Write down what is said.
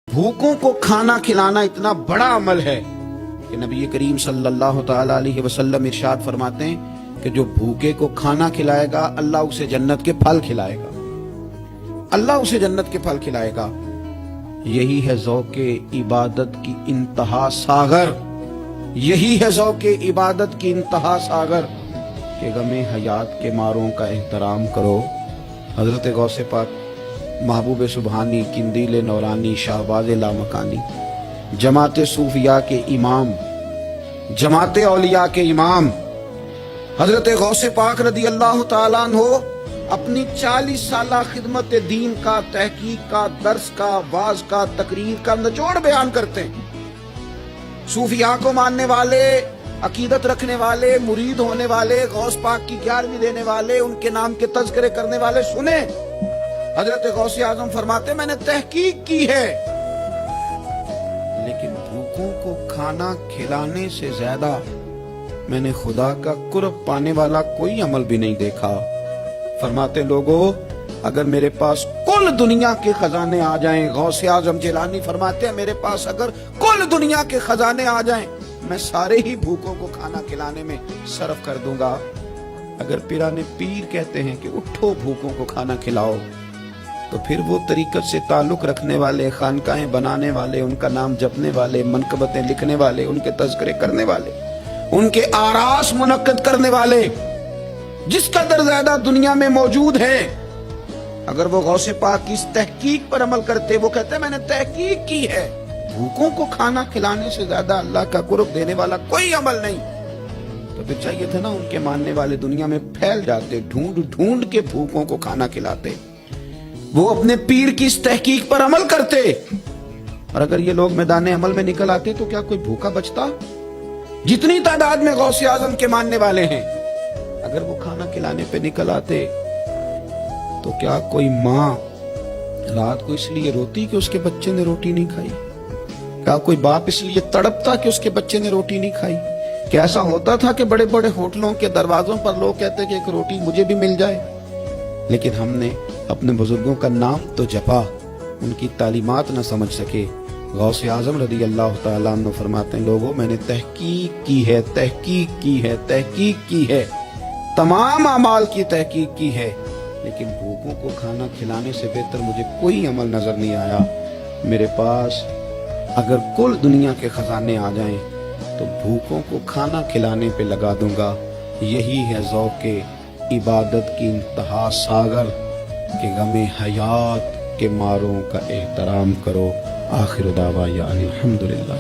भूखों को खाना खिलाना इतना बड़ा अमल है कि नबी करीम सल्लल्लाहु ताला अलैहि वसल्लम इरशाद फरमाते हैं कि जो भूखे को खाना खिलाएगा अल्लाह उसे जन्नत के फल खिलाएगा, अल्लाह उसे जन्नत के फल खिलाएगा। यही है ज़ौक़े इबादत की इंतहा सागर, यही है ज़ौक़े इबादत की इंतहा सागर कि गमे हयात के मारों का एहतराम करो। हज़रत गौसे पाक महबूब सुबहानी किंदील नौरानी शाहबाज लामकानी जमात सूफिया के इमाम, जमात औलिया के इमाम हजरत गौसे पाक रदी अल्लाह ताला अन्हो अपनी 40 साला खिदमत दीन का, तहकीक का, दर्स का, वाज का, तकरीर का निचोड़ बयान करते हैं। सूफिया को मानने वाले, अकीदत रखने वाले, मुरीद होने वाले, गौस पाक की 11वीं देने वाले, उनके नाम के तज़किरे करने वाले सुने। हजरत गौसे आजम फरमाते मैंने तहकीक की है, लेकिन भूखों को खाना खिलाने से ज्यादा मैंने खुदा का कुर्ब पाने वाला कोई अमल भी नहीं देखा। फरमाते लोगों, अगर मेरे पास कुल दुनिया के खजाने आ जाएं, गौसे आजम जिलानी फरमाते हैं मेरे पास अगर कुल दुनिया के खजाने आ जाएं, मैं सारे ही भूखों को खाना खिलाने में सर्फ कर दूंगा। अगर पिराने पीर कहते हैं कि उठो भूखों को खाना खिलाओ, तो फिर वो तरीकत से ताल्लुक रखने वाले, खानकाहें बनाने वाले, उनका नाम जपने वाले, मनकबतें लिखने वाले, उनके तज़किरे करने वाले, उनके आरास मुनक्कद करने वाले जिस कदर ज्यादा दुनिया में मौजूद है, अगर वो गौसे पाक की इस तहकीक पर अमल करते, वो कहते मैंने तहकीक की है, भूखों को खाना खिलाने से ज्यादा अल्लाह का कुर्ब देने वाला कोई अमल नहीं, तो फिर चाहिए था ना उनके मानने वाले दुनिया में फैल जाते, ढूंढ ढूंढ के भूखों को खाना खिलाते, वो अपने पीर की इस तहकीक पर अमल करते। और अगर ये लोग मैदान अमल में निकल आते तो क्या कोई भूखा बचता? जितनी तादाद में गौसे आजम के मानने वाले हैं, अगर वो खाना खिलाने पे निकल आते तो क्या कोई माँ रात को इसलिए रोती कि उसके बच्चे ने रोटी नहीं खाई? क्या कोई बाप इसलिए तड़पता कि उसके बच्चे ने रोटी नहीं खाई? क्या ऐसा होता था कि बड़े बड़े होटलों के दरवाजों पर लोग कहते कि एक रोटी मुझे भी मिल जाए? लेकिन हमने अपने बुजुर्गों का नाम तो जपा, उनकी तालीमात न समझ सके। गौसे आजम रदी अल्लाह ताला अन्हु फरमाते हैं लोगों, मैंने तहकीक की है, तहकीक की है, तहकीक की है, तमाम अमाल की तहकीक की है, लेकिन भूखों को खाना खिलाने से बेहतर मुझे कोई अमल नजर नहीं आया। मेरे पास अगर कुल दुनिया के खजाने आ जाएं तो भूखों को खाना खिलाने पे लगा दूंगा। यही है ज़ौक़े इबादत की इंतहा सागर कि गमे हयात के मारों का एहतराम करो। आखिर दावा या अल्हम्दुलिल्लाह।